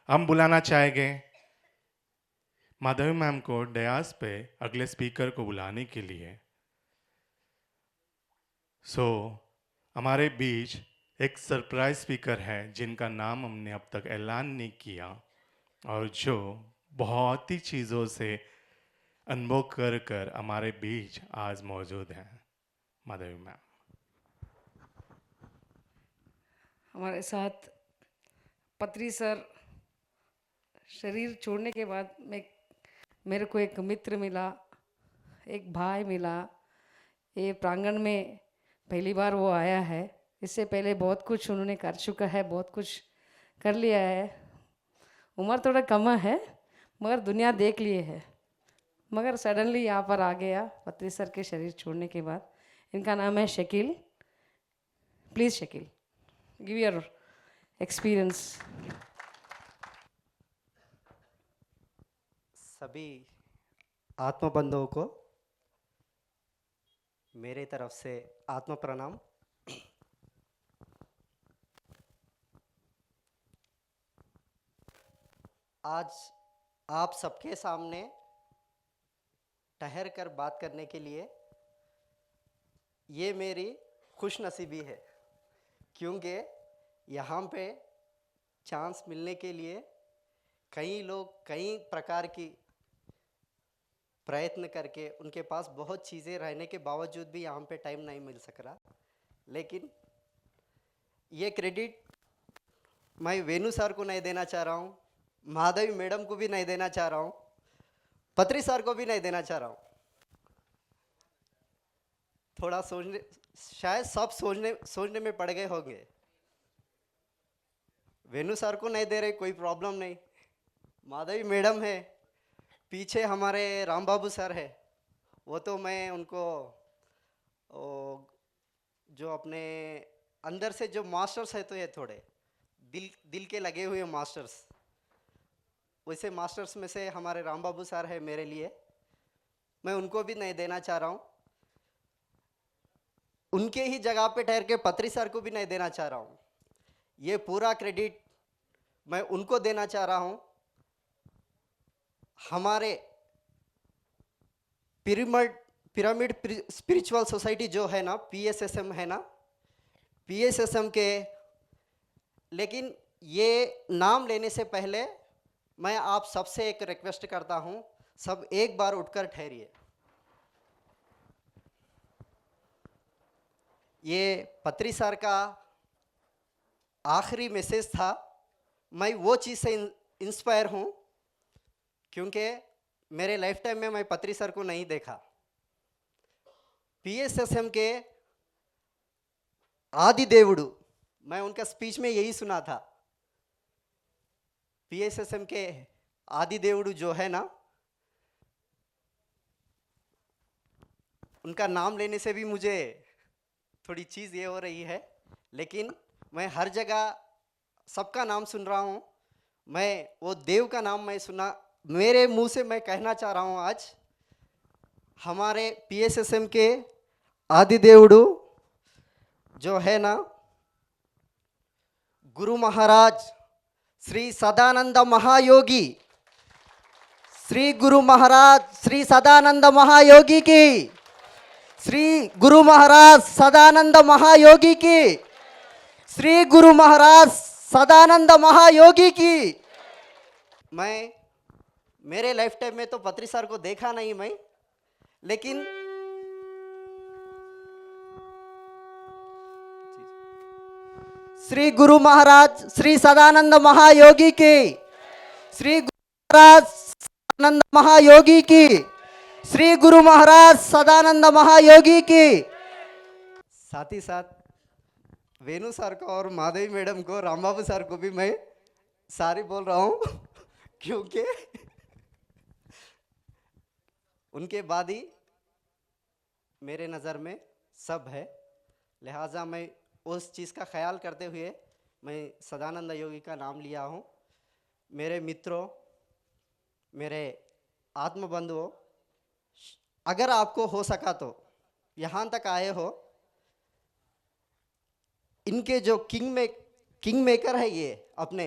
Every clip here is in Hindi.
हम बुलाना चाहेंगे माधवी मैम को डयास पे अगले स्पीकर को बुलाने के लिए। हमारे बीच एक सरप्राइज स्पीकर है जिनका नाम हमने अब तक ऐलान नहीं किया और जो बहुत ही चीज़ों से अनुभव कर कर हमारे बीच आज मौजूद हैं। माधवी मैम हमारे साथ पत्री सर शरीर छोड़ने के बाद मेरे को एक मित्र मिला, एक भाई मिला। ये प्रांगण में पहली बार वो आया है। इससे पहले बहुत कुछ उन्होंने कर चुका है, बहुत कुछ कर लिया है। उम्र थोड़ा कम है मगर दुनिया देख लिए है। मगर सडनली यहाँ पर आ गया पत्री सर के शरीर छोड़ने के बाद। इनका नाम है Shakeel. Please Shakeel, give your experience. सभी आत्म बंधुओं को मेरे तरफ से आत्म प्रणाम। आज आप सबके सामने ठहर कर बात करने के लिए ये मेरी खुशनसीबी है, क्योंकि यहाँ पे चांस मिलने के लिए कई लोग कई प्रकार की प्रयत्न करके उनके पास बहुत चीज़ें रहने के बावजूद भी यहाँ पे टाइम नहीं मिल सक रहा। लेकिन ये क्रेडिट मैं वेणु सर को नहीं देना चाह रहा हूँ, माधवी मैडम को भी नहीं देना चाह रहा हूँ, पत्री सर को भी नहीं देना चाह रहा हूँ। थोड़ा सोचने, शायद सब सोचने में पड़ गए होंगे। वेणु सर को नहीं दे रहे, कोई प्रॉब्लम नहीं। माधवी मैडम है, पीछे हमारे राम बाबू सर है, वो तो मैं उनको जो अपने अंदर से जो मास्टर्स है तो ये थोड़े दिल के लगे हुए मास्टर्स, वैसे मास्टर्स में से हमारे राम बाबू सर है मेरे लिए। मैं उनको भी नहीं देना चाह रहा हूँ। उनके ही जगह पे ठहर के पत्री सर को भी नहीं देना चाह रहा हूँ। ये पूरा क्रेडिट मैं उनको देना चाह रहा हूँ। हमारे पिरामिड स्पिरिचुअल सोसाइटी जो है ना, PSSM है ना, PSSM के, लेकिन ये नाम लेने से पहले मैं आप सबसे एक रिक्वेस्ट करता हूँ, सब एक बार उठकर ठहरिए। ये पत्री सर का आखिरी मैसेज था। मैं वो चीज़ से इंस्पायर हूँ, क्योंकि मेरे लाइफ टाइम में मैं पत्री सर को नहीं देखा। PSSM के आदि देवुडु, मैं उनका स्पीच में यही सुना था। PSSM के आदि देवुडु जो है ना, उनका नाम लेने से भी मुझे थोड़ी चीज़ ये हो रही है, लेकिन मैं हर जगह सबका नाम सुन रहा हूँ। मैं वो देव का नाम मैं सुना, मेरे मुंह से मैं कहना चाह रहा हूँ आज, हमारे PSSM के आदि देवुडु जो है ना, गुरु महाराज श्री सदानंद महायोगी, श्री गुरु महाराज श्री सदानंद महायोगी की, श्री गुरु महाराज सदानंद महायोगी की, श्री गुरु महाराज सदानंद महायोगी की। मैं मेरे लाइफ टाइम में तो पत्री सर को देखा नहीं मैं, लेकिन श्री गुरु महाराज श्री सदानंद महायोगी की, श्री गुरु महाराज सदानंद महायोगी की, श्री गुरु महाराज सदानंद महायोगी की। साथ ही साथ वेणु सर को और माधवी मैडम को, राम बाबू सर को भी मैं सारी बोल रहा हूँ क्योंकि उनके बाद ही मेरे नज़र में सब है। लिहाजा मैं उस चीज़ का ख्याल करते हुए मैं सदानंद योगी का नाम लिया हूँ। मेरे मित्रों, मेरे आत्मबंधुओं, अगर आपको हो सका तो यहाँ तक आए हो, इनके जो किंग मेकर है ये अपने,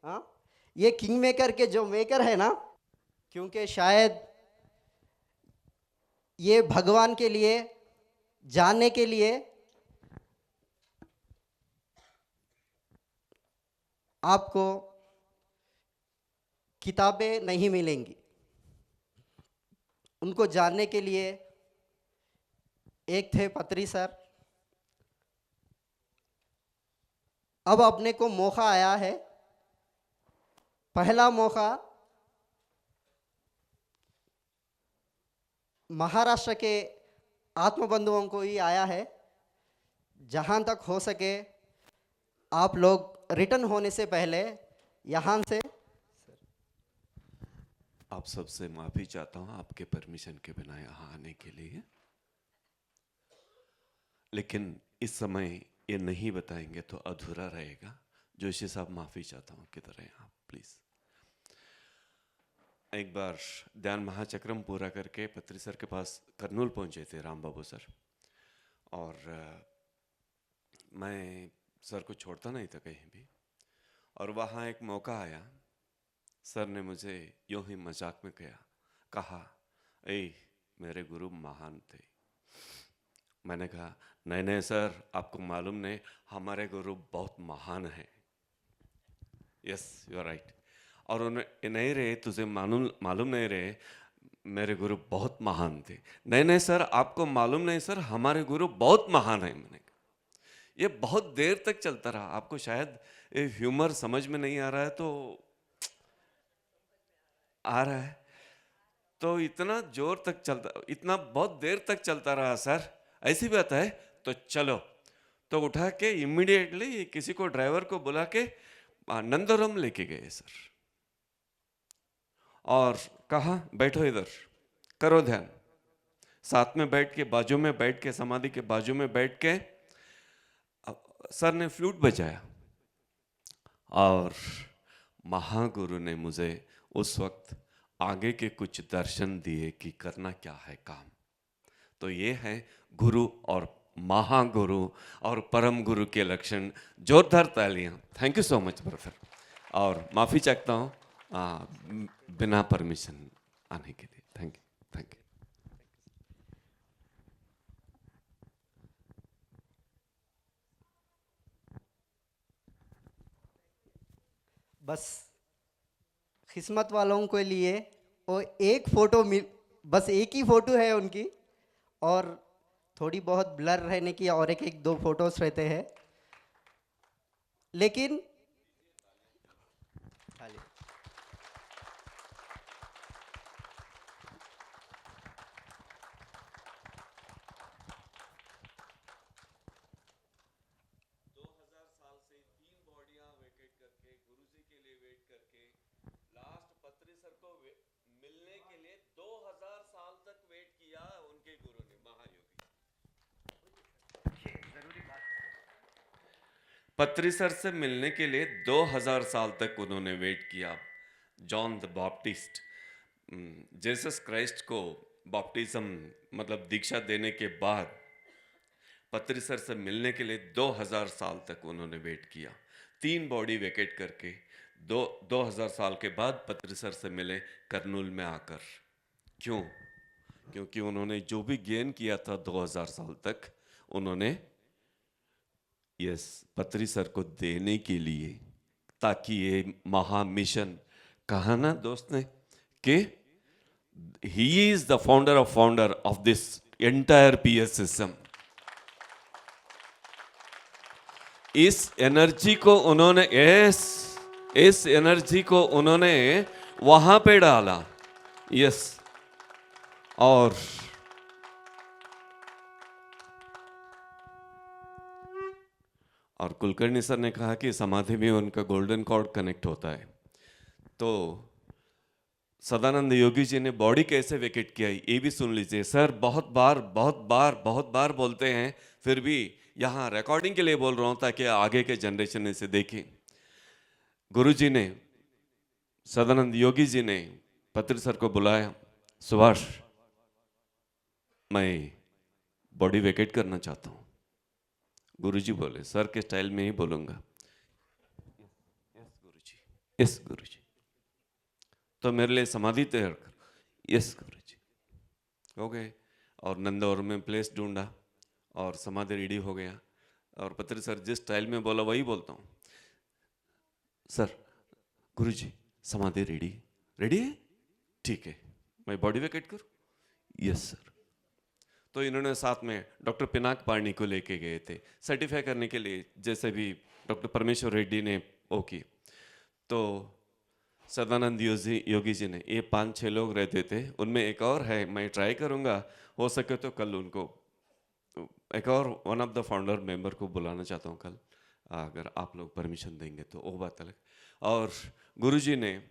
हाँ, ये किंग मेकर के जो मेकर है ना, क्योंकि शायद ये भगवान के लिए जानने के लिए आपको किताबें नहीं मिलेंगी, उनको जानने के लिए एक थे पत्री सर। अब अपने को मौका आया है, पहला मौका महाराष्ट्र के आत्मबंधुओं को ही आया है। जहाँ तक हो सके आप लोग रिटर्न होने से पहले यहाँ से आप सबसे माफी चाहता हूं आपके परमिशन के बिना यहाँ आने के लिए, लेकिन इस समय ये नहीं बताएंगे तो अधूरा रहेगा। जोशी साहब माफी चाहता हूं, किधर हैं आप प्लीज। एक बार ध्यान महाचक्रम पूरा करके पत्री सर के पास कर्नूल पहुंचे थे राम बाबू सर, और मैं सर को छोड़ता नहीं था कहीं भी, और वहाँ एक मौका आया। सर ने मुझे यूं ही मजाक में कहा, ए मेरे गुरु महान थे। मैंने कहा नहीं नहीं सर, आपको मालूम नहीं, हमारे गुरु बहुत महान हैं। Yes you are right. और उन्हें नहीं रहे, तुझे मालूम नहीं रहे, मेरे गुरु बहुत महान थे। नहीं नहीं सर, आपको मालूम नहीं सर, हमारे गुरु बहुत महान हैं। मैंने कहा ये बहुत देर तक चलता रहा। आपको शायद ये ह्यूमर समझ में नहीं आ रहा है, तो आ रहा है तो इतना जोर तक चलता, इतना बहुत देर तक चलता रहा सर, ऐसी बात है तो चलो। तो उठा के इमीडिएटली किसी को ड्राइवर को बुला के नंदोरम लेके गए सर, और कहा बैठो इधर, करो ध्यान। साथ में बैठ के, बाजू में बैठ के, समाधि के बाजू में बैठ के सर ने फ्लूट बजाया, और महागुरु ने मुझे उस वक्त आगे के कुछ दर्शन दिए कि करना क्या है काम। तो ये है गुरु और महागुरु और परम गुरु के लक्षण। जोरदार तालियां। Thank you so much brother, और माफी चाहता हूँ बिना परमिशन आने के लिए। Thank you, thank you. बस किस्मत वालों के लिए वो एक फोटो बस एक ही फोटो है उनकी, और थोड़ी बहुत ब्लर रहने की और एक दो फोटोज रहते हैं, लेकिन मिलने के लिए 2000 साल तक वेट किया उनके गुरु ने, महायोगी। पत्री सर से मिलने के लिए 2000 साल तक उन्होंने वेट किया। जॉन द बॉप्टिस्ट, जीसस क्राइस्ट को बॉप्टिज्म मतलब दीक्षा देने के बाद पत्री सर से मिलने के लिए 2000 साल तक उन्होंने वेट किया। 3 बॉडी वेकेट करके 2000 साल के बाद पत्री सर से मिले कर्नूल में आकर। क्यों? क्योंकि उन्होंने जो भी गेन किया था 2000 साल तक, उन्होंने पत्री सर को देने के लिए, ताकि ये महा मिशन, कहा ना दोस्त ने कि he is the founder of this entire PS system. इस एनर्जी को उन्होंने, इस एनर्जी को उन्होंने वहां पे डाला। और कुलकर्णी सर ने कहा कि समाधि में उनका गोल्डन कॉर्ड कनेक्ट होता है। तो सदानंद योगी जी ने बॉडी कैसे वेकेट किया ये भी सुन लीजिए। सर बहुत बार बोलते हैं, फिर भी यहाँ रिकॉर्डिंग के लिए बोल रहा हूँ ताकि आगे के जनरेशन इसे देखें। गुरु जी ने, सदानंद योगी जी ने पत्री सर को बुलाया, सुभाष मैं बॉडी वेकेट करना चाहता हूँ। गुरुजी बोले, सर के स्टाइल में ही बोलूंगा, यस गुरुजी, यस गुरुजी। तो मेरे लिए समाधि तैयार कर। यस गुरु जी, हो गए। और नंदौर में प्लेस ढूंढा और समाधि रेडी हो गया। और पत्री सर जिस स्टाइल में बोला वही बोलता हूँ। सर, गुरु जी समाधि रेडी, रेडी है, ठीक है, मैं बॉडी वेकेट करूँ? Yes sir. तो इन्होंने साथ में डॉक्टर पिनाक पार्नी को लेके गए थे सर्टिफाई करने के लिए, जैसे भी डॉक्टर परमेश्वर रेड्डी ने वो की। तो सदानंद योगी जी ने, ये 5-6 लोग रहते थे, उनमें एक और है, मैं ट्राई करूँगा, हो सके तो कल उनको, एक और one of the founder member को बुलाना चाहता हूँ कल, अगर आप लोग परमिशन देंगे तो, वो बात अलग। और गुरुजी ने,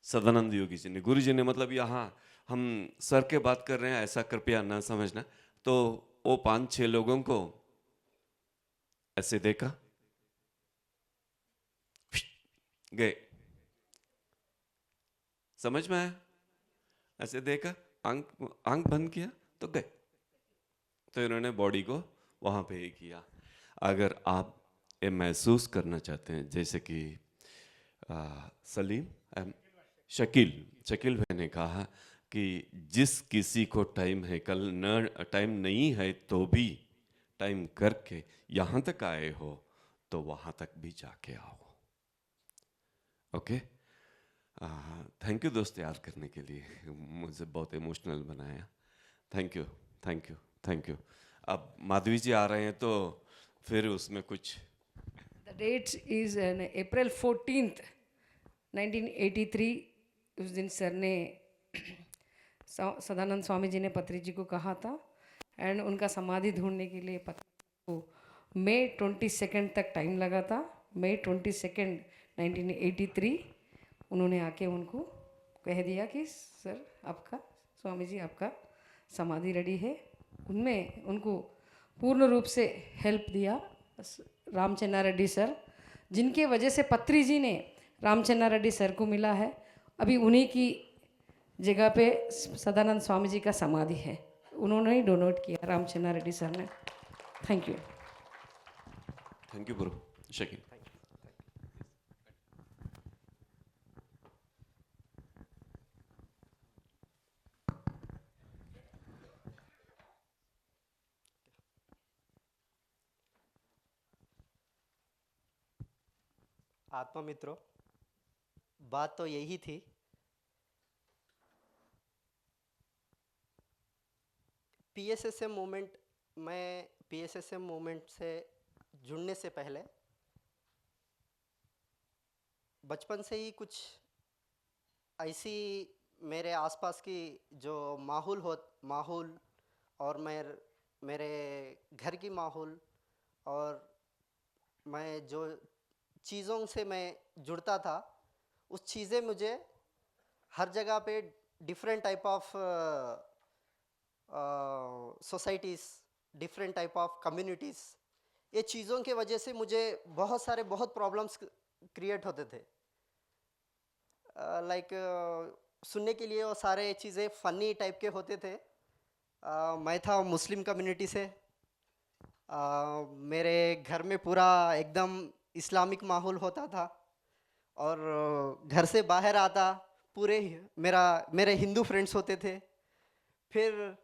सदानंद योगी जी ने, गुरुजी ने मतलब यहाँ हम सर के बात कर रहे हैं ऐसा कृपया ना समझना। तो वो 5-6 लोगों को ऐसे देखा, गए, समझ में आया? ऐसे देखा, आंख बंद किया तो गए। तो इन्होंने बॉडी को वहां पे ही किया। अगर आप ये महसूस करना चाहते हैं, जैसे कि सलीम शकील भाई ने कहा कि जिस किसी को टाइम है, कल न टाइम नहीं है तो भी टाइम करके यहाँ तक आए हो तो वहाँ तक भी जाके आओ। ओके, थैंक यू दोस्त याद करने के लिए, मुझे बहुत इमोशनल बनाया। Thank you thank you thank you. अब माधवी जी आ रहे हैं तो फिर उसमें कुछ। The date is April 14th, 1983। उस दिन सर ने सदानंद स्वामी जी ने पत्री जी को कहा था, एंड उनका समाधि ढूंढने के लिए पत्री को मई 22 तक टाइम लगा था। मई 22, 1983 उन्होंने आके उनको कह दिया कि सर आपका, स्वामी जी आपका समाधि रेडी है। उनमें उनको पूर्ण रूप से हेल्प दिया रामचन्ना रेड्डी सर, जिनके वजह से पत्री जी ने रामचन्ना रेड्डी सर को मिला है। अभी उन्हीं की जगह पे सदानंद स्वामी जी का समाधि है, उन्होंने ही डोनेट किया, रामचन्ना रेड्डी सर ने। Thank you. थैंक यू गुरु शकील। आत्मा मित्रों, बात तो यही थी। पीएसएसएम मूवमेंट, मैं पीएसएसएम मूवमेंट से जुड़ने से पहले बचपन से ही कुछ ऐसी मेरे आसपास की जो माहौल और मेरे घर की माहौल और मैं जो चीज़ों से मैं जुड़ता था, उस चीज़ें मुझे हर जगह पे different type of societies, different type of communities, ये चीज़ों के वजह से मुझे बहुत प्रॉब्लम्स क्रिएट होते थे। लाइक सुनने के लिए वो सारे चीज़ें फ़नी टाइप के होते थे। मैं था मुस्लिम कम्युनिटी से। मेरे घर में पूरा एकदम इस्लामिक माहौल होता था, और घर से बाहर आता पूरे मेरे हिंदू फ्रेंड्स होते थे। फिर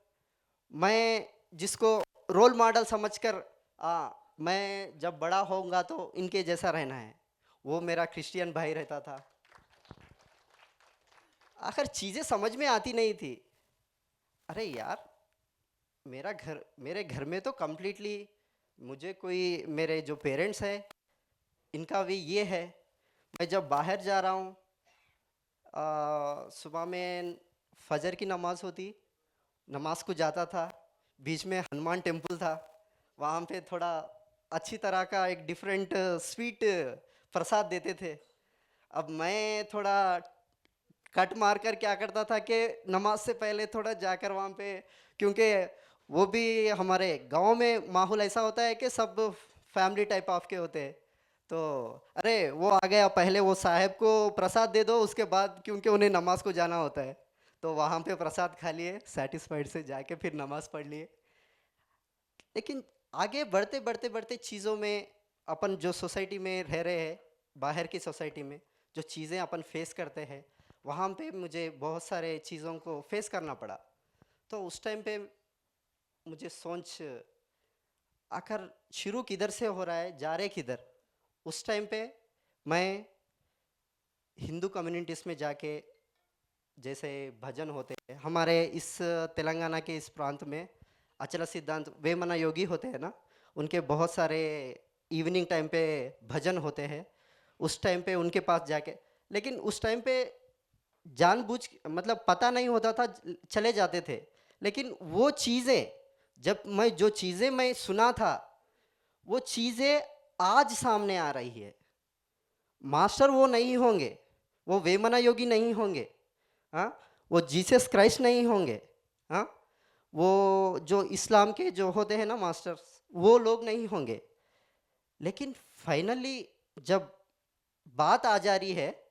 मैं जिसको रोल मॉडल समझकर मैं जब बड़ा होऊंगा तो इनके जैसा रहना है, वो मेरा क्रिश्चियन भाई रहता था। आखिर चीज़ें समझ में आती नहीं थी। अरे यार, मेरे घर में तो कम्प्लीटली मुझे कोई, मेरे जो पेरेंट्स हैं इनका भी ये है। मैं जब बाहर जा रहा हूँ, सुबह में फजर की नमाज़ होती, नमाज को जाता था, बीच में हनुमान टेम्पल था, वहाँ पे थोड़ा अच्छी तरह का एक डिफरेंट स्वीट प्रसाद देते थे। अब मैं थोड़ा कट मार कर क्या करता था कि नमाज से पहले थोड़ा जाकर वहाँ पे, क्योंकि वो भी हमारे गांव में माहौल ऐसा होता है कि सब फैमिली टाइप ऑफ के होते हैं, तो अरे वो आ गया, पहले वो साहब को प्रसाद दे दो, उसके बाद क्योंकि उन्हें नमाज को जाना होता है, तो वहाँ पे प्रसाद खा लिए, सेटिस्फाइड से जाके फिर नमाज पढ़ लिए। लेकिन आगे बढ़ते चीज़ों में, अपन जो सोसाइटी में रह रहे हैं, बाहर की सोसाइटी में जो चीज़ें अपन फेस करते हैं, वहाँ पे मुझे बहुत सारे चीज़ों को फेस करना पड़ा। तो उस टाइम पे मुझे सोच आखिर शुरू किधर से हो रहा है, जा रहे किधर। उस टाइम पे मैं हिंदू कम्युनिटीज़ में जाके, जैसे भजन होते हैं हमारे इस तेलंगाना के इस प्रांत में, अचल सिद्धांत वेमना योगी होते हैं ना, उनके बहुत सारे इवनिंग टाइम पे भजन होते हैं। उस टाइम पे उनके पास जाके, लेकिन उस टाइम पे जानबूझ मतलब पता नहीं होता था, चले जाते थे। लेकिन वो चीज़ें, जब मैं जो चीज़ें मैं सुना था, वो चीज़ें आज सामने आ रही है। मास्टर वो नहीं होंगे, वो वेमना योगी नहीं होंगे, हाँ, वो जीसस क्राइस्ट नहीं होंगे, हाँ, वो जो इस्लाम के जो होते हैं ना मास्टर्स, वो लोग नहीं होंगे। लेकिन फाइनली जब बात आ जा रही है,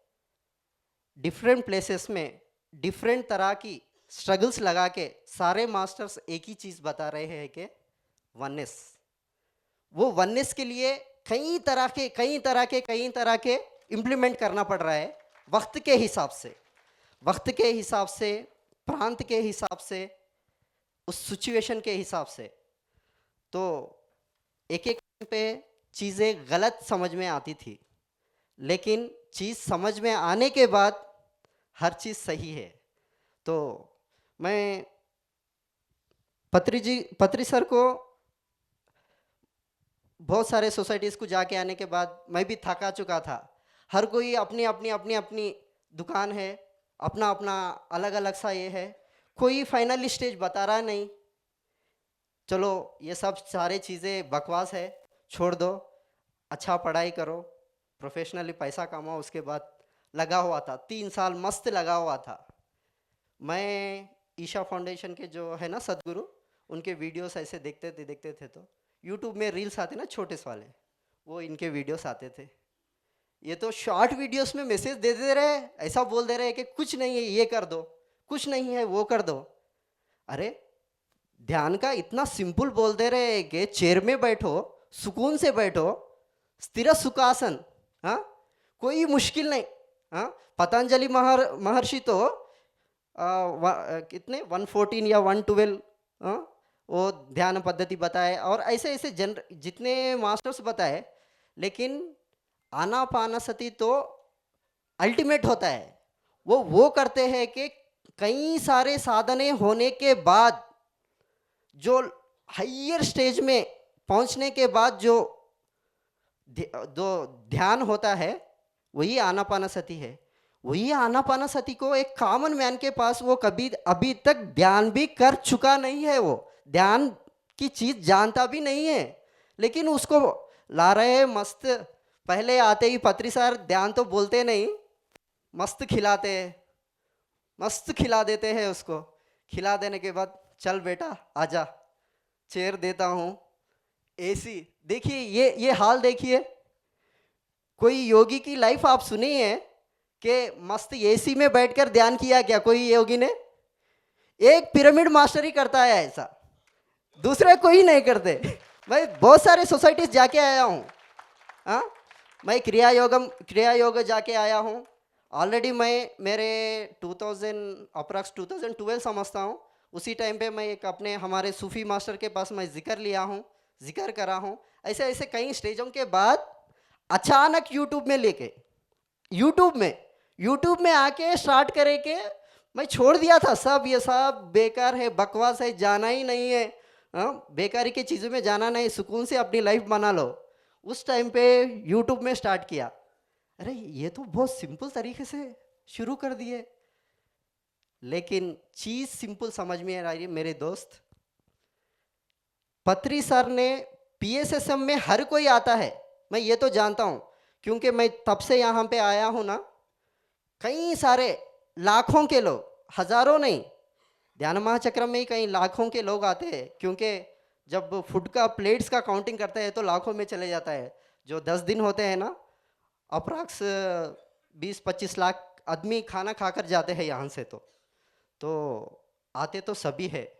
डिफरेंट प्लेसेस में डिफरेंट तरह की स्ट्रगल्स लगा के सारे मास्टर्स एक ही चीज़ बता रहे हैं कि वननेस। वो वननेस के लिए कई तरह के इम्प्लीमेंट करना पड़ रहा है, वक्त के हिसाब से, प्रांत के हिसाब से, उस सिचुएशन के हिसाब से। तो एक एक पे चीज़ें गलत समझ में आती थी, लेकिन चीज़ समझ में आने के बाद हर चीज़ सही है। तो मैं पत्री सर को बहुत सारे सोसाइटीज़ को जाके आने के बाद मैं भी थका चुका था। हर कोई अपनी दुकान है, अपना अपना अलग अलग सा ये है, कोई फाइनल स्टेज बता रहा नहीं। चलो ये सब सारे चीज़ें बकवास है, छोड़ दो, अच्छा पढ़ाई करो, प्रोफेशनली पैसा कमाओ। उसके बाद लगा हुआ था 3 साल मस्त लगा हुआ था। मैं ईशा फाउंडेशन के जो है ना सदगुरु, उनके वीडियोस ऐसे देखते थे तो यूट्यूब में रील्स आते ना छोटे से वाले, वो इनके वीडियोस आते थे। ये तो शॉर्ट वीडियोस में मैसेज दे दे रहे, ऐसा बोल दे रहे हैं कि कुछ नहीं है ये कर दो, कुछ नहीं है वो कर दो। अरे ध्यान का इतना सिंपल बोल दे रहे हैं कि चेयर में बैठो, सुकून से बैठो, स्थिर सुखासन, हाँ, कोई मुश्किल नहीं। हाँ, पतंजलि महर्षि तो कितने 114 या 112, हाँ, वो ध्यान पद्धति बताए, और ऐसे ऐसे जितने मास्टर्स बताए। लेकिन आनापानसति तो अल्टीमेट होता है। वो करते हैं कि कई सारे साधने होने के बाद, जो हायर स्टेज में पहुंचने के बाद जो ध्यान होता है, वही आनापानसति है। वही आनापानसति को एक कॉमन मैन के पास, वो कभी अभी तक ध्यान भी कर चुका नहीं है, वो ध्यान की चीज जानता भी नहीं है, लेकिन उसको ला रहे हैं मस्त। पहले आते ही पत्री सर ध्यान तो बोलते नहीं, मस्त खिलाते हैं, मस्त खिला देते हैं उसको। खिला देने के बाद चल बेटा आजा, चेयर देता हूँ, एसी। देखिए ये हाल देखिए, कोई योगी की लाइफ आप सुनी है कि मस्त एसी में बैठकर ध्यान किया क्या कोई योगी ने? एक पिरामिड मास्टर ही करता है ऐसा, दूसरे कोई नहीं करते। मैं बहुत सारे सोसाइटीज जाके आया हूँ, हाँ, मैं क्रिया योग जाके आया हूँ। ऑलरेडी मैं मेरे 2012 समझता हूँ, उसी टाइम पे मैं एक अपने हमारे सूफी मास्टर के पास मैं जिक्र करा हूँ। ऐसे ऐसे कई स्टेजों के बाद अचानक यूट्यूब में आके स्टार्ट करे के मैं छोड़ दिया था सब। ये सब बेकार है, बकवास है, जाना ही नहीं है, हाँ, बेकारी की चीज़ों में जाना नहीं, सुकून से अपनी लाइफ बना लो। उस टाइम पे यूट्यूब में स्टार्ट किया। अरे ये तो बहुत सिंपल तरीके से शुरू कर दिए, लेकिन चीज़ सिंपल समझ में आ रही है मेरे दोस्त। पत्री सर ने PSSM में हर कोई आता है, मैं ये तो जानता हूँ, क्योंकि मैं तब से यहाँ पे आया हूँ ना। कई सारे लाखों के लोग, हजारों नहीं, ध्यान महाचक्र में ही कई लाखों के लोग आते हैं, क्योंकि जब फूड का प्लेट्स का काउंटिंग करते हैं तो लाखों में चले जाता है। जो 10 दिन होते हैं ना, अप्रॉक्स 20-25 लाख आदमी खाना खाकर जाते हैं यहाँ से। तो आते तो सभी है,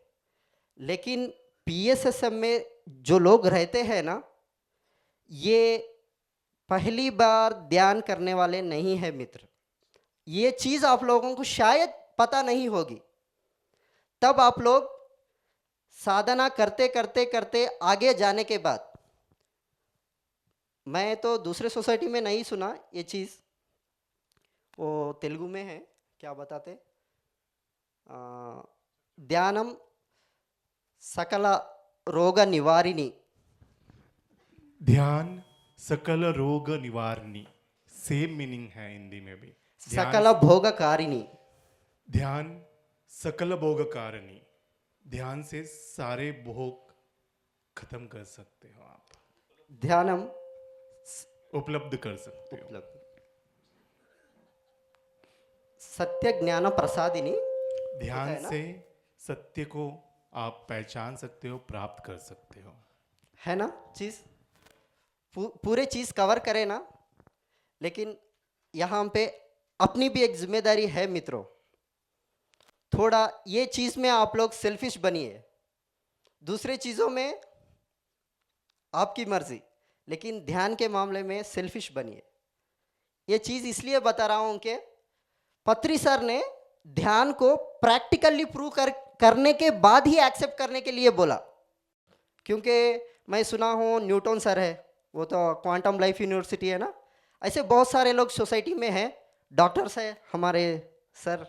लेकिन PSSM में जो लोग रहते हैं ना, ये पहली बार ध्यान करने वाले नहीं है मित्र। ये चीज आप लोगों को शायद पता नहीं होगी। तब आप लोग साधना करते करते करते आगे जाने के बाद, मैं तो दूसरे सोसाइटी में नहीं सुना ये चीज़, वो तेलुगु में है, क्या बताते, आ, ध्यानम सकल रोग निवारिणी। ध्यान सकल रोग निवारणी, सेम मीनिंग है हिंदी में भी। ध्यान सकल भोगकारिणी। ध्यान सकल भोग कारणी, ध्यान से सारे भोग खत्म कर सकते हो आप, ध्यानम उपलब्ध कर सकते हो। उपलब्ध सत्य ज्ञान प्रसादिनी। ध्यान है ना? से सत्य को आप पहचान सकते हो, प्राप्त कर सकते हो। है ना चीज़? पूरे चीज़ कवर करे ना। लेकिन यहाँ पे अपनी भी एक जिम्मेदारी है मित्रों। थोड़ा ये चीज़ में आप लोग सेल्फिश बनिए, दूसरे चीज़ों में आपकी मर्जी, लेकिन ध्यान के मामले में सेल्फिश बनिए। ये चीज़ इसलिए बता रहा हूँ कि पत्री सर ने ध्यान को प्रैक्टिकली प्रूव करने के बाद ही एक्सेप्ट करने के लिए बोला। क्योंकि मैं सुना हूँ न्यूटन सर है, वो तो क्वांटम लाइफ यूनिवर्सिटी है ना, ऐसे बहुत सारे लोग सोसाइटी में हैं। डॉक्टर्स है हमारे सर,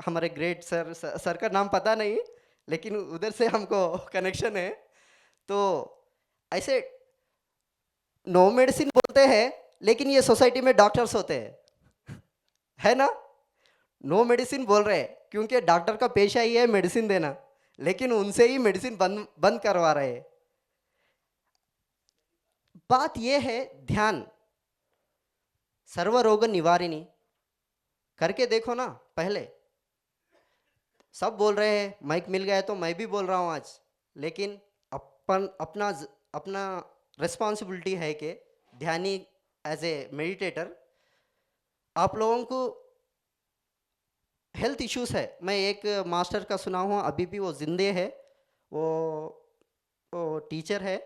हमारे ग्रेट सर का नाम पता नहीं, लेकिन उधर से हमको कनेक्शन है। तो ऐसे नो मेडिसिन बोलते हैं, लेकिन ये सोसाइटी में डॉक्टर्स होते हैं, है ना? नो मेडिसिन बोल रहे हैं क्योंकि डॉक्टर का पेशा ही है मेडिसिन देना, लेकिन उनसे ही मेडिसिन बंद करवा रहे हैं। बात यह है, ध्यान सर्व रोग निवारिणी करके देखो ना। पहले सब बोल रहे हैं, माइक मिल गया तो मैं भी बोल रहा हूं आज, लेकिन अपना रिस्पॉन्सिबिलिटी है कि ध्यानी एज ए मेडिटेटर, आप लोगों को हेल्थ इश्यूज है। मैं एक मास्टर का सुना हूँ, अभी भी वो जिंदे है, वो टीचर है।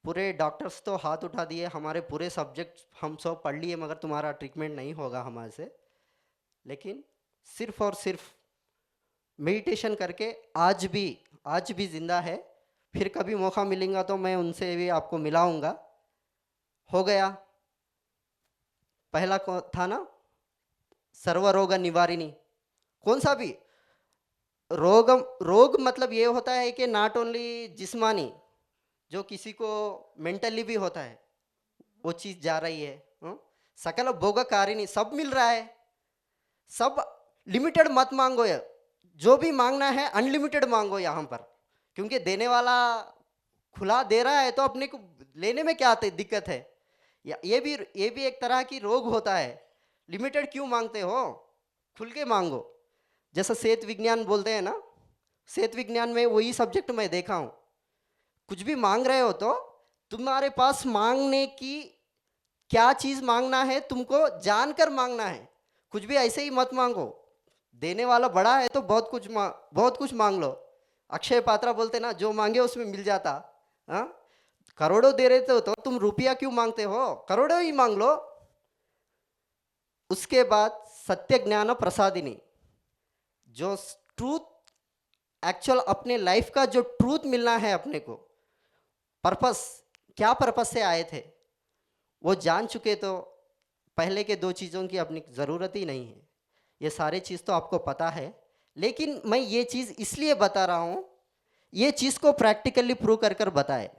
पूरे डॉक्टर्स तो हाथ उठा दिए, हमारे पूरे सब्जेक्ट हम सब पढ़ लिए, मगर तुम्हारा ट्रीटमेंट नहीं होगा हमारे से। लेकिन सिर्फ और सिर्फ मेडिटेशन करके आज भी जिंदा है। फिर कभी मौका मिलेगा तो मैं उनसे भी आपको मिलाऊंगा। हो गया पहला था ना, सर्व रोग निवारिणी। कौन सा भी रोग मतलब ये होता है कि नॉट ओनली जिस्मानी, जो किसी को मेंटली भी होता है, वो चीज जा रही है। सकल भोगकारिणी, सब मिल रहा है, सब लिमिटेड मत मांगो। ये जो भी मांगना है अनलिमिटेड मांगो यहाँ पर, क्योंकि देने वाला खुला दे रहा है, तो अपने को लेने में क्या दिक्कत है? ये भी एक तरह की रोग होता है। लिमिटेड क्यों मांगते हो? खुल के मांगो। जैसा सेहत विज्ञान बोलते हैं ना, सेहत विज्ञान में वही सब्जेक्ट मैं देखा हूँ। कुछ भी मांग रहे हो तो तुम्हारे पास मांगने की क्या चीज मांगना है, तुमको जानकर मांगना है। कुछ भी ऐसे ही मत मांगो। देने वाला बड़ा है तो बहुत कुछ मांग लो। अक्षय पात्रा बोलते ना, जो मांगे उसमें मिल जाता। हाँ, करोड़ों दे रहे थे तो तुम रुपया क्यों मांगते हो? करोड़ों ही मांग लो। उसके बाद सत्य ज्ञान प्रसादिनी, जो ट्रूथ एक्चुअल अपने लाइफ का जो ट्रूथ मिलना है अपने को, पर्पस क्या पर्पस से आए थे वो जान चुके, तो पहले के दो चीज़ों की अपनी ज़रूरत ही नहीं है। ये सारे चीज़ तो आपको पता है, लेकिन मैं ये चीज़ इसलिए बता रहा हूँ, ये चीज़ को प्रैक्टिकली प्रूव कर बताए।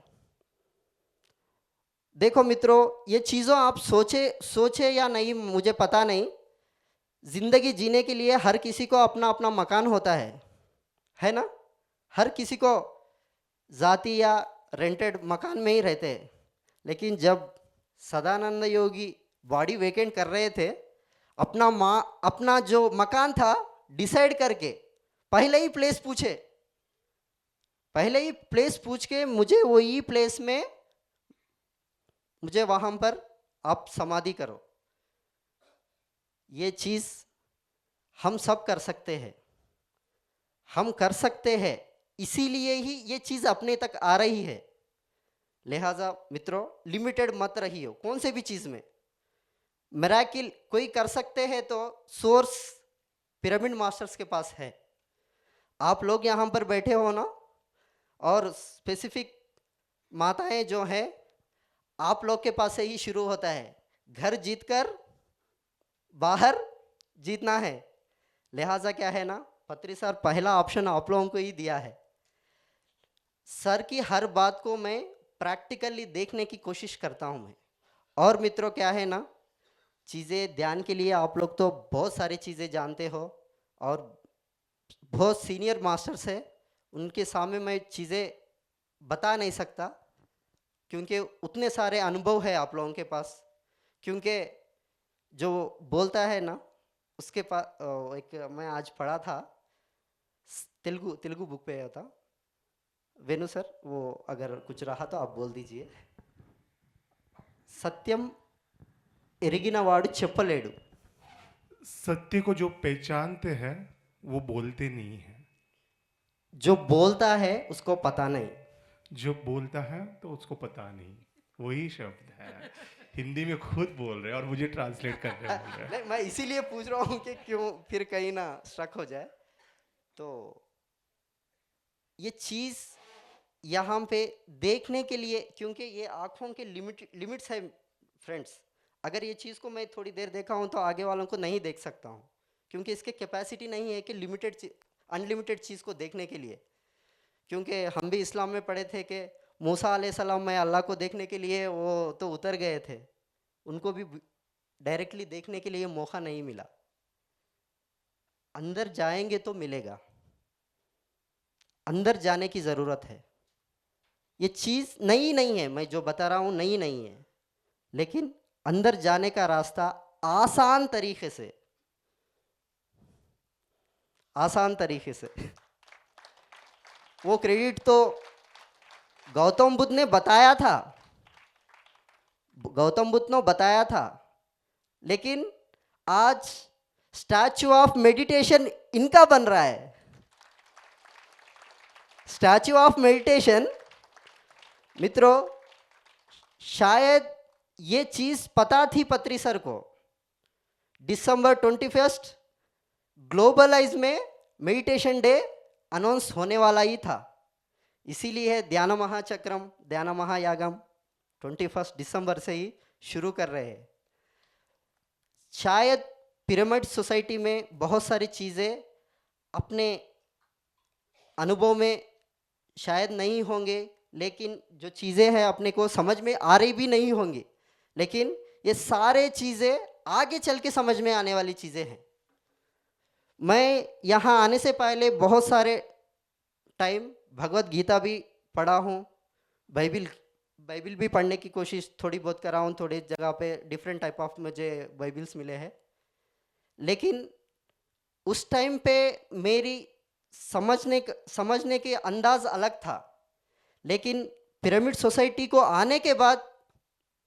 देखो मित्रों, ये चीज़ों आप सोचे या नहीं मुझे पता नहीं, जिंदगी जीने के लिए हर किसी को अपना अपना मकान होता है ना? हर किसी को जाति या रेंटेड मकान में ही रहते हैं। लेकिन जब सदानंद योगी बॉडी वेकेंट कर रहे थे, अपना जो मकान था डिसाइड करके पहले ही प्लेस पूछ के मुझे वही प्लेस में मुझे वहां पर आप समाधि करो। ये चीज हम सब कर सकते हैं, इसीलिए ही ये चीज अपने तक आ रही है। लिहाजा मित्रों, लिमिटेड मत रहिए कौन से भी चीज में। मिराकिल कोई कर सकते हैं तो सोर्स पिरामिड मास्टर्स के पास है। आप लोग यहाँ पर बैठे हो ना, और स्पेसिफिक माताएं जो हैं, आप लोग के पास से ही शुरू होता है। घर जीतकर बाहर जीतना है। लिहाजा क्या है ना, पत्री सर पहला ऑप्शन आप लोगों को ही दिया है। सर की हर बात को मैं प्रैक्टिकली देखने की कोशिश करता हूं मैं। और मित्रों क्या है ना, चीज़ें ध्यान के लिए आप लोग तो बहुत सारी चीज़ें जानते हो और बहुत सीनियर मास्टर्स है, उनके सामने मैं चीज़ें बता नहीं सकता क्योंकि उतने सारे अनुभव है आप लोगों के पास। क्योंकि जो बोलता है ना उसके पास एक मैं आज पढ़ा था, तेलुगु बुक पे था। वेनु सर वो अगर कुछ रहा तो आप बोल दीजिए। सत्यम एरिगिन वाడు చెప్పలేడు। सत्य को जो पहचानते हैं वो बोलते नहीं हैं, जो बोलता है उसको पता नहीं। जो बोलता है तो उसको पता नहीं। वही शब्द है, हिंदी में खुद बोल रहे हैं और मुझे ट्रांसलेट कर रहे बोल रहे हैं। नहीं, मैं इसीलिए पूछ रहा हूँ कि क्यों फिर कहीं ना स्ट्रक हो जाए। तो ये चीज़ यहाँ पे देखने के लिए, क्योंकि ये आँखों के लिमिट्स है फ्रेंड्स। अगर ये चीज़ को मैं थोड़ी देर देखा हूँ तो आगे वालों को नहीं देख सकता हूँ, क्योंकि इसके कैपेसिटी नहीं है कि अनलिमिटेड चीज़ को देखने के लिए। क्योंकि हम भी इस्लाम में पढ़े थे कि मूसा अलैहिस्सलाम में अल्लाह को देखने के लिए वो तो उतर गए थे, उनको भी डायरेक्टली देखने के लिए मौका नहीं मिला। अंदर जाएंगे तो मिलेगा, अंदर जाने की ज़रूरत है। ये चीज़ नई नहीं है, मैं जो बता रहा हूँ नई नहीं है, लेकिन अंदर जाने का रास्ता आसान तरीके से वो क्रेडिट तो गौतम बुद्ध ने बताया था, लेकिन आज स्टैचू ऑफ मेडिटेशन इनका बन रहा है। स्टैचू ऑफ मेडिटेशन मित्रों, शायद ये चीज़ पता थी पत्री सर को। दिसंबर 21 ग्लोबलाइज में मेडिटेशन डे अनाउंस होने वाला ही था, इसीलिए ध्यान महाचक्रम ध्यान महायागम 21 दिसंबर से ही शुरू कर रहे हैं। शायद पिरामिड सोसाइटी में बहुत सारी चीज़ें अपने अनुभव में शायद नहीं होंगे, लेकिन जो चीज़ें हैं अपने को समझ में आ रही भी नहीं होंगी, लेकिन ये सारे चीज़ें आगे चल के समझ में आने वाली चीज़ें हैं। मैं यहाँ आने से पहले बहुत सारे टाइम भगवत गीता भी पढ़ा हूँ, बाइबिल भी पढ़ने की कोशिश थोड़ी बहुत करा हूँ। थोड़ी जगह पे डिफरेंट टाइप ऑफ मुझे बाइबिल्स मिले हैं, लेकिन उस टाइम पे मेरी समझने के अंदाज अलग था, लेकिन पिरामिड सोसाइटी को आने के बाद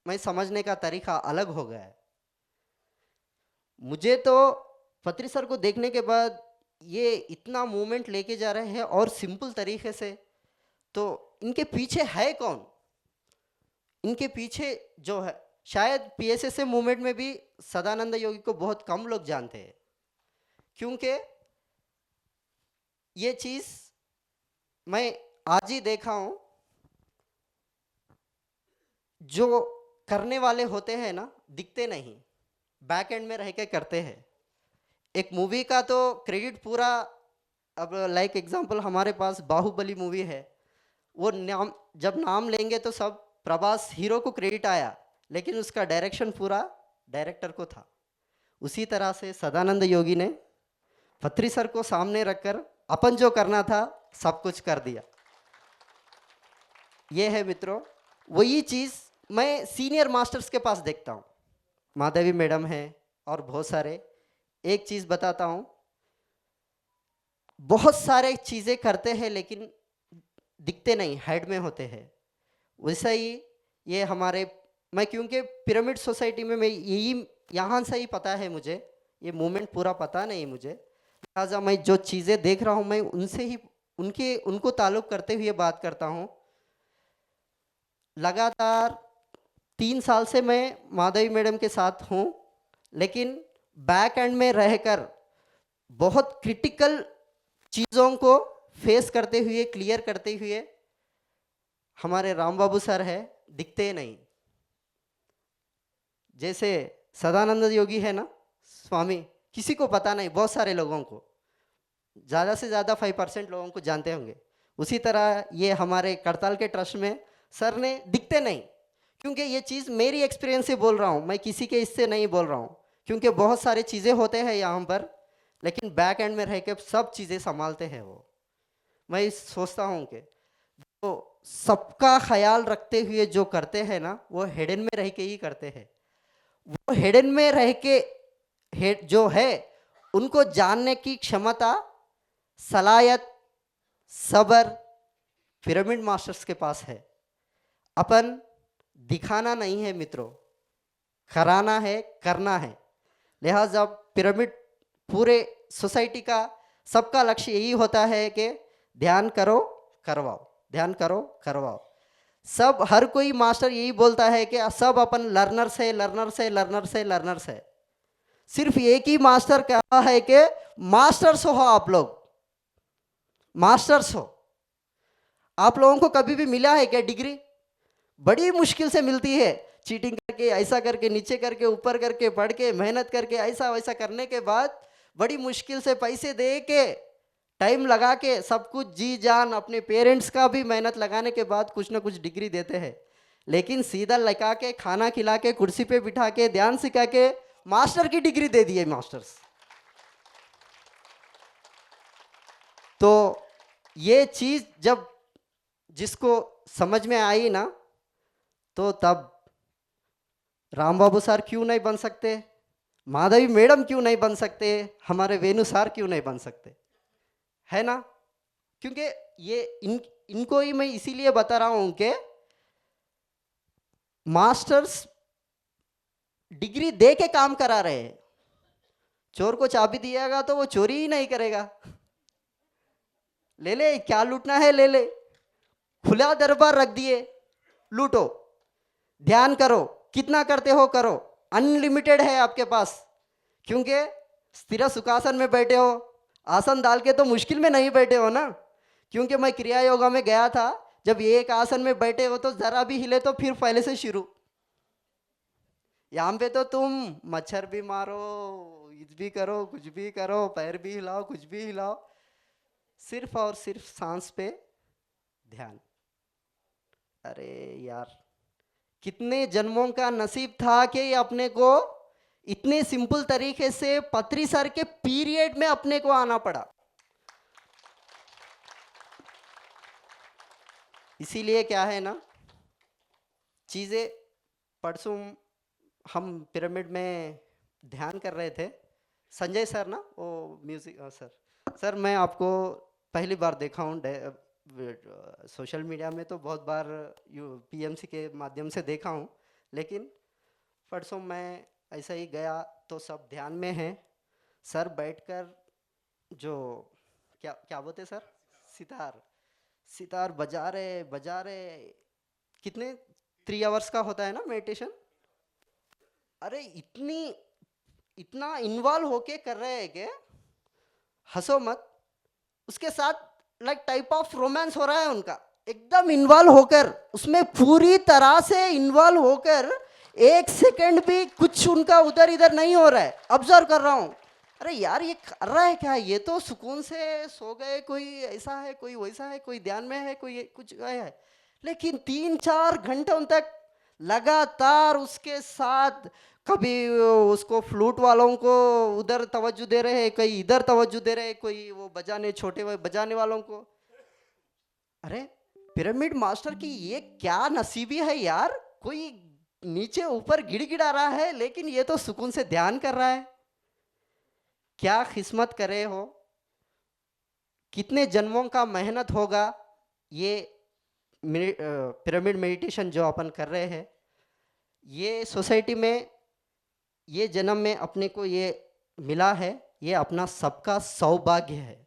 मैं समझने का तरीका अलग हो गया है। मुझे तो पत्री सर को देखने के बाद ये इतना मूवमेंट लेके जा रहे हैं और सिंपल तरीके से, तो इनके पीछे है कौन? इनके पीछे जो है, शायद पीएसएसए मूवमेंट में भी सदानंद योगी को बहुत कम लोग जानते हैं, क्योंकि ये चीज़ मैं आज ही देखा हूँ। जो करने वाले होते हैं ना, दिखते नहीं, बैक एंड में रह के करते हैं। एक मूवी का तो क्रेडिट पूरा, अब लाइक एग्जांपल हमारे पास बाहुबली मूवी है, वो जब नाम लेंगे तो सब प्रभास हीरो को क्रेडिट आया, लेकिन उसका डायरेक्शन पूरा डायरेक्टर को था। उसी तरह से सदानंद योगी ने पत्री सर को सामने रखकर अपन जो करना था सब कुछ कर दिया। ये है मित्रों, वही चीज़ मैं सीनियर मास्टर्स के पास देखता हूँ। माधवी मैडम है और बहुत सारे। एक चीज़ बताता हूँ, बहुत सारे चीज़ें करते हैं लेकिन दिखते नहीं, हेड में होते हैं। वैसा ही ये हमारे, मैं क्योंकि पिरामिड सोसाइटी में मैं यही यहाँ से ही पता है मुझे, ये मूवमेंट पूरा पता नहीं मुझे, लिहाजा मैं जो चीज़ें देख रहा हूँ मैं उनसे ही उनको ताल्लुक़ करते हुए बात करता हूँ। लगातार 3 साल से मैं माधवी मैडम के साथ हूँ लेकिन बैक एंड में रहकर बहुत क्रिटिकल चीज़ों को फेस करते हुए, क्लियर करते हुए हमारे राम बाबू सर है, दिखते नहीं। जैसे सदानंद योगी है ना स्वामी, किसी को पता नहीं, बहुत सारे लोगों को, ज़्यादा से ज़्यादा 5% लोगों को जानते होंगे। उसी तरह ये हमारे करताल के ट्रस्ट में सर ने दिखते नहीं, क्योंकि ये चीज़ मेरी एक्सपीरियंस से बोल रहा हूँ, मैं किसी के इससे नहीं बोल रहा हूँ, क्योंकि बहुत सारे चीज़ें होते हैं यहाँ पर, लेकिन बैक एंड में रह के सब चीज़ें संभालते हैं वो। मैं सोचता हूँ कि तो सबका ख्याल रखते हुए जो करते हैं ना, वो हिडन में रह के ही करते हैं। वो हिडन में रह के जो है उनको जानने की क्षमता, सलाहियत, सब्र पिरामिड मास्टर्स के पास है। अपन दिखाना नहीं है मित्रों, कराना है, करना है। लिहाजा पिरामिड पूरे सोसाइटी का सबका लक्ष्य यही होता है कि ध्यान करो करवाओ, ध्यान करो करवाओ। सब हर कोई मास्टर यही बोलता है कि सब अपन लर्नर्स है, लर्नर्स है, लर्नर्स है, लर्नर्स है। सिर्फ एक ही मास्टर कहा है कि मास्टर्स हो, आप लोग मास्टर्स हो। आप लोगों को कभी भी मिला है क्या डिग्री? बड़ी मुश्किल से मिलती है, चीटिंग करके, ऐसा करके, नीचे करके, ऊपर करके, पढ़ के, मेहनत करके, ऐसा वैसा करने के बाद बड़ी मुश्किल से पैसे दे के, टाइम लगा के, सब कुछ जी जान अपने पेरेंट्स का भी मेहनत लगाने के बाद कुछ ना कुछ डिग्री देते हैं। लेकिन सीधा लगा के, खाना खिला के, कुर्सी पे बिठा के, ध्यान सिखा के मास्टर की डिग्री दे दी है मास्टर्स। तो ये चीज जब जिसको समझ में आई ना, तो तब राम बाबू सर क्यों नहीं बन सकते, माधवी मैडम क्यों नहीं बन सकते, हमारे वेणु सर क्यों नहीं बन सकते, है ना? क्योंकि ये इनको ही मैं इसीलिए बता रहा हूं कि मास्टर्स डिग्री दे के काम करा रहे हैं। चोर को चाबी दिएगा तो वो चोरी ही नहीं करेगा। ले ले, क्या लूटना है ले ले, खुला दरबार रख दिए, लूटो, ध्यान करो, कितना करते हो करो, अनलिमिटेड है आपके पास। क्योंकि स्थिर सुखासन में बैठे हो, आसन डाल के तो मुश्किल में नहीं बैठे हो ना। क्योंकि मैं क्रिया योगा में गया था, जब एक आसन में बैठे हो तो जरा भी हिले तो फिर पहले से शुरू। यहाँ पे तो तुम मच्छर भी मारो, कुछ भी करो, कुछ भी करो, पैर भी हिलाओ, कुछ भी हिलाओ, सिर्फ और सिर्फ सांस पे ध्यान। अरे यार, कितने जन्मों का नसीब था कि अपने को इतने सिंपल तरीके से पत्री सर के पीरियड में अपने को आना पड़ा। इसीलिए क्या है ना, चीजें परसों हम पिरामिड में ध्यान कर रहे थे, संजय सर ना, वो म्यूजिक सर मैं आपको पहली बार देखा हूँ सोशल मीडिया में, तो बहुत बार पीएमसी के माध्यम से देखा हूँ, लेकिन परसों मैं ऐसा ही गया तो सब ध्यान में हैं। सर बैठकर जो क्या क्या बोलते सर, सितार बजा रहे। कितने 3 आवर्स का होता है ना मेडिटेशन। अरे इतना इन्वॉल्व होके कर रहे हैं कि हंसो मत। उसके साथ लाइक टाइप ऑफ रोमांस हो रहा है उनका, एकदम इन्वॉल्व होकर, उसमें पूरी तरह से इन्वॉल्व होकर, 1 सेकंड भी कुछ उनका उधर इधर नहीं हो रहा है। ऑब्जर्व कर रहा हूँ, अरे यार ये कर रहा है क्या, ये तो सुकून से सो गए, कोई ऐसा है, कोई वैसा है, कोई ध्यान में है, कोई कुछ है, लेकिन 3-4 घंटों तक लगातार उसके साथ, कभी उसको फ्लूट वालों को उधर तवज्जो दे रहे हैं, कोई इधर तवज्जो दे रहे हैं, कोई वो बजाने छोटे बजाने वालों को। अरे पिरामिड मास्टर की ये क्या नसीबी है यार, कोई नीचे ऊपर गिड़गिड़ा रहा है, लेकिन ये तो सुकून से ध्यान कर रहा है। क्या किस्मत करे हो, कितने जन्मों का मेहनत होगा ये पिरामिड मेडिटेशन जो अपन कर रहे हैं। ये सोसाइटी में ये जन्म में अपने को ये मिला है, ये अपना सबका सौभाग्य है।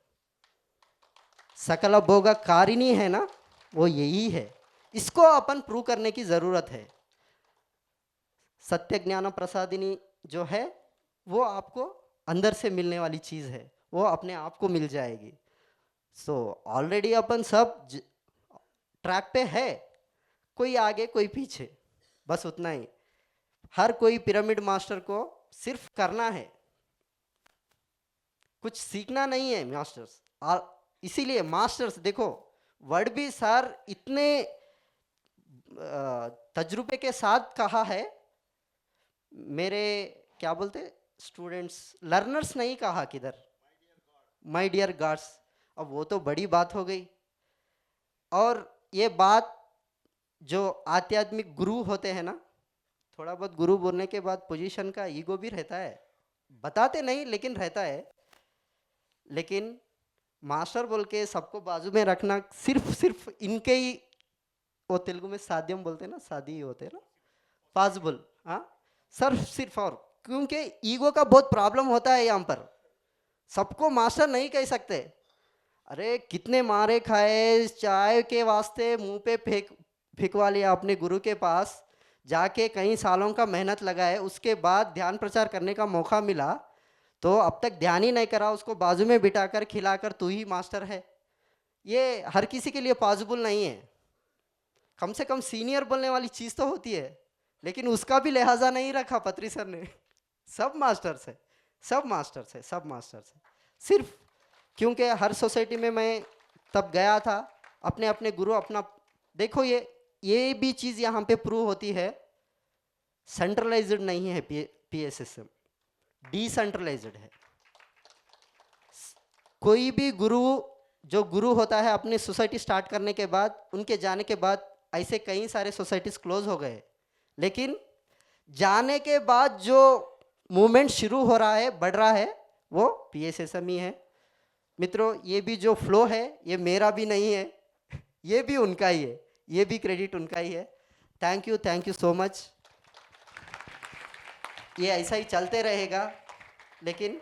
सकल भोग कारिणी है ना, वो यही है, इसको अपन प्रूव करने की जरूरत है। सत्य ज्ञान प्रसादिनी जो है, वो आपको अंदर से मिलने वाली चीज़ है, वो अपने आप को मिल जाएगी। सो ऑलरेडी अपन सब ट्रैक पे है, कोई आगे कोई पीछे, बस उतना ही। हर कोई पिरामिड मास्टर को सिर्फ करना है, कुछ सीखना नहीं है मास्टर्स। इसीलिए मास्टर्स देखो, वर्ड भी सर इतने तजुर्बे के साथ कहा है, मेरे क्या बोलते स्टूडेंट्स, लर्नर्स नहीं कहा किधर, माय डियर गार्ड्स। अब वो तो बड़ी बात हो गई। और ये बात जो आध्यात्मिक गुरु होते हैं ना, थोड़ा बहुत गुरु बोलने के बाद पोजीशन का ईगो भी रहता है, बताते नहीं लेकिन रहता है। लेकिन मास्टर बोल के सबको बाजू में रखना, सिर्फ इनके ही, वो तेलुगु में साध्यम बोलते हैं ना, शादी ही होते हैं ना, पॉसिबल, हाँ सर, सिर्फ। और क्योंकि ईगो का बहुत प्रॉब्लम होता है यहाँ पर, सबको मास्टर नहीं कह सकते। अरे कितने मारे खाए, चाय के वास्ते मुंह पे फेंकवा लिया अपने गुरु के पास जाके, कई सालों का मेहनत लगाए, उसके बाद ध्यान प्रचार करने का मौका मिला तो अब तक ध्यान ही नहीं करा, उसको बाजू में बिठाकर खिलाकर तू ही मास्टर है, ये हर किसी के लिए पॉसिबल नहीं है। कम से कम सीनियर बोलने वाली चीज़ तो होती है, लेकिन उसका भी लिहाजा नहीं रखा पत्री सर ने। सब मास्टर्स है, सब मास्टर्स है, सब मास्टर्स है। सिर्फ क्योंकि हर सोसाइटी में मैं तब गया था, अपने अपने गुरु अपना, देखो ये भी चीज़ यहाँ पे प्रूव होती है, सेंट्रलाइज्ड नहीं है पीएसएसएम, डिसेंट्रलाइज्ड है। कोई भी गुरु जो गुरु होता है, अपनी सोसाइटी स्टार्ट करने के बाद, उनके जाने के बाद ऐसे कई सारे सोसाइटीज क्लोज हो गए, लेकिन जाने के बाद जो मूवमेंट शुरू हो रहा है, बढ़ रहा है, वो पीएसएसएम ही है। मित्रों, ये भी जो फ्लो है, ये मेरा भी नहीं है, ये भी उनका ही है, ये भी क्रेडिट उनका ही है। Thank you so much. ये ऐसा ही चलते रहेगा, लेकिन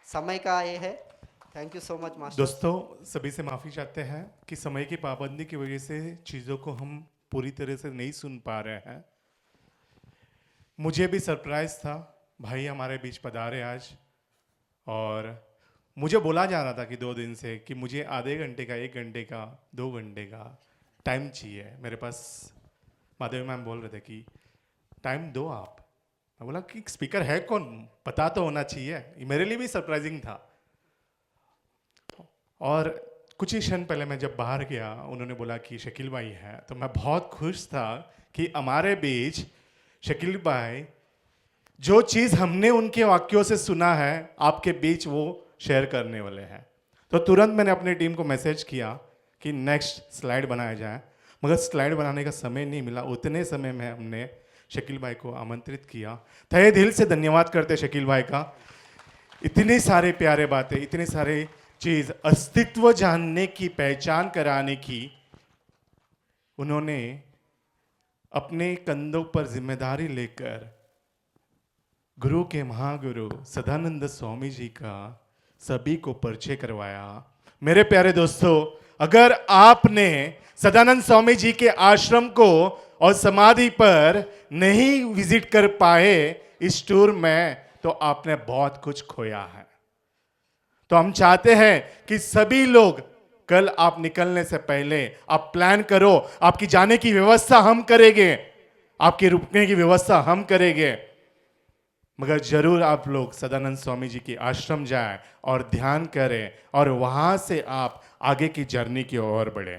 समय का ये है। Thank you so much master. दोस्तों, सभी से माफ़ी चाहते हैं कि समय की पाबंदी की वजह से चीज़ों को हम पूरी तरह से नहीं सुन पा रहे हैं। मुझे भी सरप्राइज था, भाई हमारे बीच पधारे आज, और मुझे बोला जा रहा था कि 2 दिन से कि मुझे आधे घंटे का, 1 घंटे का, 2 घंटे का टाइम चाहिए मेरे पास। माधवी मैम बोल रहे थे कि टाइम दो आप। मैं बोला कि स्पीकर है कौन, पता तो होना चाहिए। ये मेरे लिए भी सरप्राइजिंग था। और कुछ ही क्षण पहले मैं जब बाहर गया, उन्होंने बोला कि शकील भाई है, तो मैं बहुत खुश था कि हमारे बीच शकील भाई, जो चीज़ हमने उनके वाक्यों से सुना है, आपके बीच वो शेयर करने वाले हैं। तो तुरंत मैंने अपनी टीम को मैसेज किया कि नेक्स्ट स्लाइड बनाया जाए, मगर स्लाइड बनाने का समय नहीं मिला। उतने समय में हमने शकील भाई को आमंत्रित किया। तहे दिल से धन्यवाद करते शकील भाई का। इतने सारे प्यारे बातें, इतने सारे चीज़, अस्तित्व जानने की, पहचान कराने की उन्होंने अपने कंधों पर जिम्मेदारी लेकर गुरु के महागुरु सदानंद स्वामी जी का सभी को परिचय करवाया। मेरे प्यारे दोस्तों, अगर आपने सदानंद स्वामी जी के आश्रम को और समाधि पर नहीं विजिट कर पाए इस टूर में, तो आपने बहुत कुछ खोया है। तो हम चाहते हैं कि सभी लोग, कल आप निकलने से पहले आप प्लान करो। आपकी जाने की व्यवस्था हम करेंगे, आपके रुकने की व्यवस्था हम करेंगे, मगर जरूर आप लोग सदानंद स्वामी जी के आश्रम जाएं और ध्यान करें, और वहां से आप आगे की जर्नी की ओर बढ़े।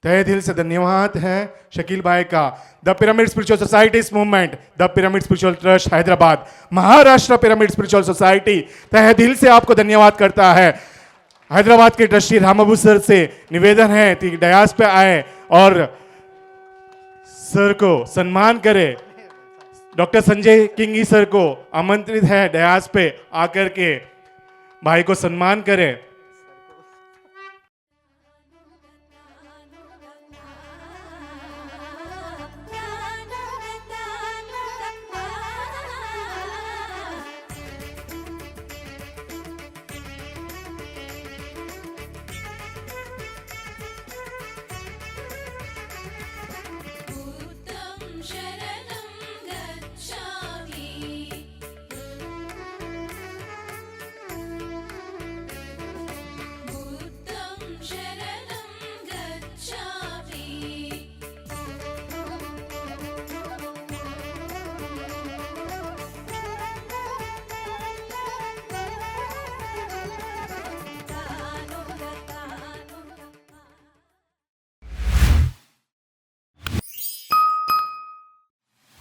तहे दिल से धन्यवाद है शकील भाई का। The pyramid spiritual societies movement, the pyramid spiritual trust Hyderabad, Maharashtra pyramid spiritual society तहे दिल से आपको धन्यवाद करता है। हैदराबाद के ट्रस्टी रामबाबू सर से निवेदन है कि डयास पे आए और सर को सम्मान करे। डॉक्टर संजय किंगी सर को आमंत्रित है डयास पे आकर के भाई को सम्मान करें।